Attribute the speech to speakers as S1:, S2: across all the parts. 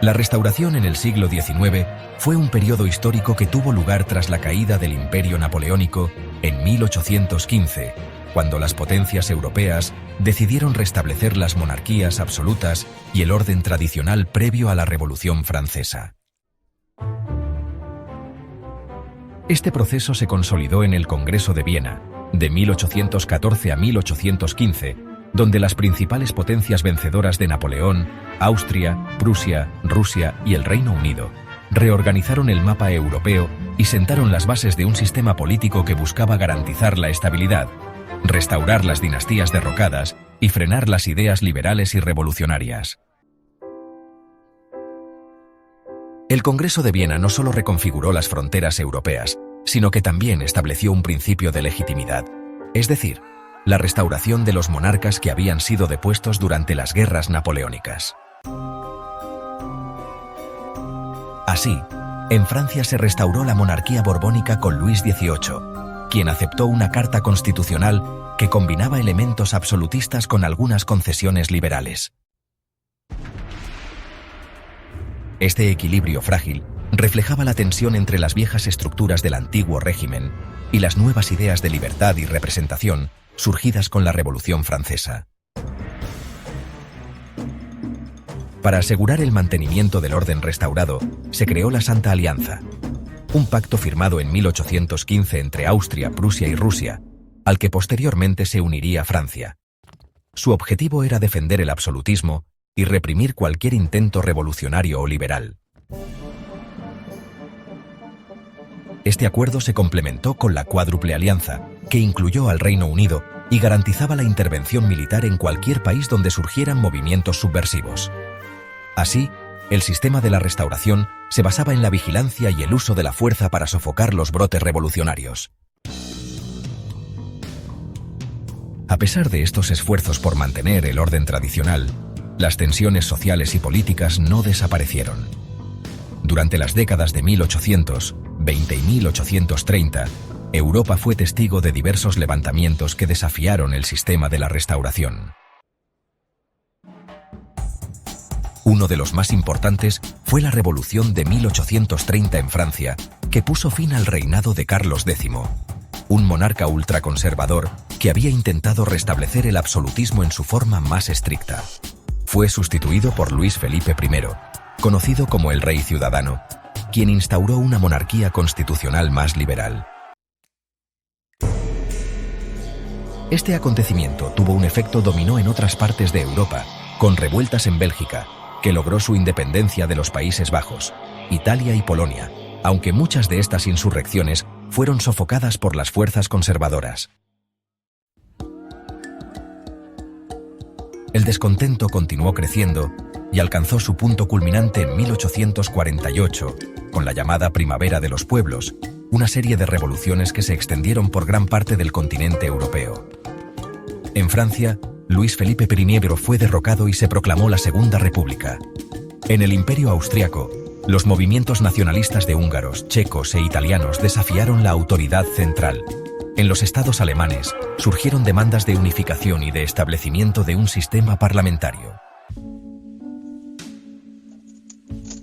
S1: La restauración en el siglo XIX fue un periodo histórico que tuvo lugar tras la caída del Imperio Napoleónico en 1815, cuando las potencias europeas decidieron restablecer las monarquías absolutas y el orden tradicional previo a la Revolución Francesa. Este proceso se consolidó en el Congreso de Viena, de 1814 a 1815, donde las principales potencias vencedoras de Napoleón, Austria, Prusia, Rusia y el Reino Unido, reorganizaron el mapa europeo y sentaron las bases de un sistema político que buscaba garantizar la estabilidad, restaurar las dinastías derrocadas y frenar las ideas liberales y revolucionarias. El Congreso de Viena no solo reconfiguró las fronteras europeas, sino que también estableció un principio de legitimidad, es decir, la restauración de los monarcas que habían sido depuestos durante las guerras napoleónicas. Así, en Francia se restauró la monarquía borbónica con Luis XVIII, quien aceptó una carta constitucional que combinaba elementos absolutistas con algunas concesiones liberales. Este equilibrio frágil reflejaba la tensión entre las viejas estructuras del antiguo régimen y las nuevas ideas de libertad y representación surgidas con la Revolución Francesa. Para asegurar el mantenimiento del orden restaurado, se creó la Santa Alianza, un pacto firmado en 1815 entre Austria, Prusia y Rusia, al que posteriormente se uniría Francia. Su objetivo era defender el absolutismo y reprimir cualquier intento revolucionario o liberal. Este acuerdo se complementó con la Cuádruple Alianza, que incluyó al Reino Unido y garantizaba la intervención militar en cualquier país donde surgieran movimientos subversivos. Así, el sistema de la restauración se basaba en la vigilancia y el uso de la fuerza para sofocar los brotes revolucionarios. A pesar de estos esfuerzos por mantener el orden tradicional, las tensiones sociales y políticas no desaparecieron. Durante las décadas de 1820 y 1830, Europa fue testigo de diversos levantamientos que desafiaron el sistema de la restauración. Uno de los más importantes fue la Revolución de 1830 en Francia, que puso fin al reinado de Carlos X, un monarca ultraconservador que había intentado restablecer el absolutismo en su forma más estricta. Fue sustituido por Luis Felipe I, conocido como el Rey Ciudadano, quien instauró una monarquía constitucional más liberal. Este acontecimiento tuvo un efecto dominó en otras partes de Europa, con revueltas en Bélgica, que logró su independencia de los Países Bajos, Italia y Polonia, aunque muchas de estas insurrecciones fueron sofocadas por las fuerzas conservadoras. El descontento continuó creciendo y alcanzó su punto culminante en 1848, con la llamada Primavera de los Pueblos, una serie de revoluciones que se extendieron por gran parte del continente europeo. En Francia, Luis Felipe I fue derrocado y se proclamó la Segunda República. En el Imperio Austriaco, los movimientos nacionalistas de húngaros, checos e italianos desafiaron la autoridad central. En los estados alemanes, surgieron demandas de unificación y de establecimiento de un sistema parlamentario.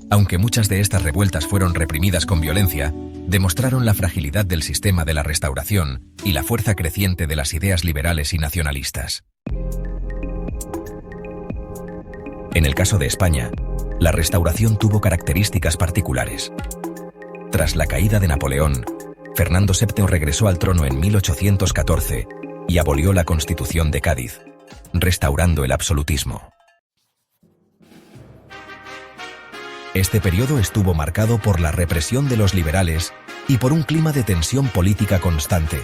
S1: Aunque muchas de estas revueltas fueron reprimidas con violencia, demostraron la fragilidad del sistema de la restauración y la fuerza creciente de las ideas liberales y nacionalistas. En el caso de España, la restauración tuvo características particulares. Tras la caída de Napoleón, Fernando VII regresó al trono en 1814 y abolió la Constitución de Cádiz, restaurando el absolutismo. Este periodo estuvo marcado por la represión de los liberales y por un clima de tensión política constante.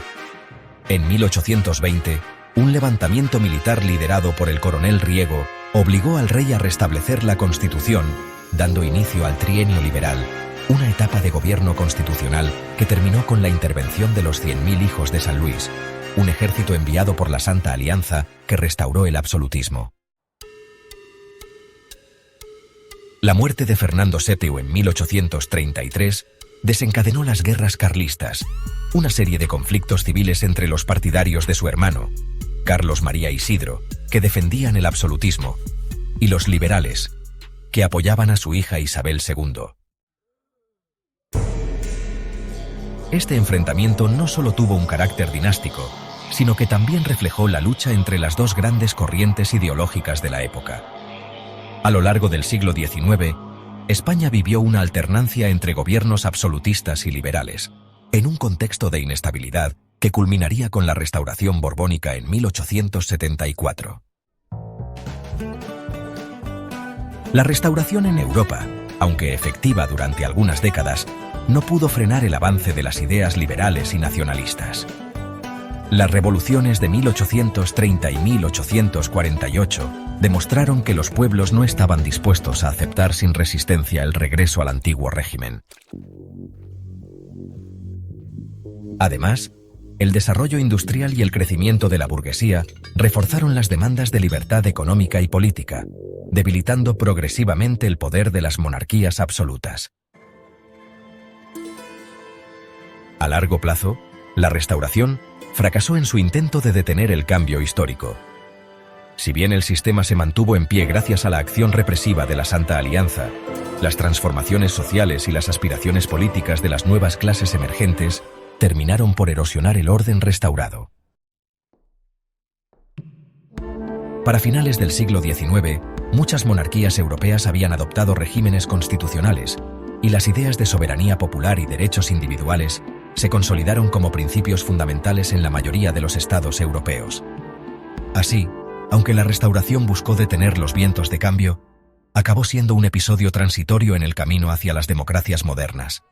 S1: En 1820, un levantamiento militar liderado por el coronel Riego obligó al rey a restablecer la Constitución, dando inicio al Trienio Liberal, una etapa de gobierno constitucional que terminó con la intervención de los 100.000 hijos de San Luis, un ejército enviado por la Santa Alianza que restauró el absolutismo. La muerte de Fernando VII en 1833 desencadenó las guerras carlistas, una serie de conflictos civiles entre los partidarios de su hermano, Carlos María Isidro, que defendían el absolutismo, y los liberales, que apoyaban a su hija Isabel II. Este enfrentamiento no solo tuvo un carácter dinástico, sino que también reflejó la lucha entre las dos grandes corrientes ideológicas de la época. A lo largo del siglo XIX, España vivió una alternancia entre gobiernos absolutistas y liberales, en un contexto de inestabilidad que culminaría con la Restauración borbónica en 1874. La Restauración en Europa, aunque efectiva durante algunas décadas, no pudo frenar el avance de las ideas liberales y nacionalistas. Las revoluciones de 1830 y 1848 demostraron que los pueblos no estaban dispuestos a aceptar sin resistencia el regreso al antiguo régimen. Además, el desarrollo industrial y el crecimiento de la burguesía reforzaron las demandas de libertad económica y política, debilitando progresivamente el poder de las monarquías absolutas. A largo plazo, la Restauración fracasó en su intento de detener el cambio histórico. Si bien el sistema se mantuvo en pie gracias a la acción represiva de la Santa Alianza, las transformaciones sociales y las aspiraciones políticas de las nuevas clases emergentes terminaron por erosionar el orden restaurado. Para finales del siglo XIX, muchas monarquías europeas habían adoptado regímenes constitucionales, y las ideas de soberanía popular y derechos individuales se consolidaron como principios fundamentales en la mayoría de los estados europeos. Así, aunque la Restauración buscó detener los vientos de cambio, acabó siendo un episodio transitorio en el camino hacia las democracias modernas.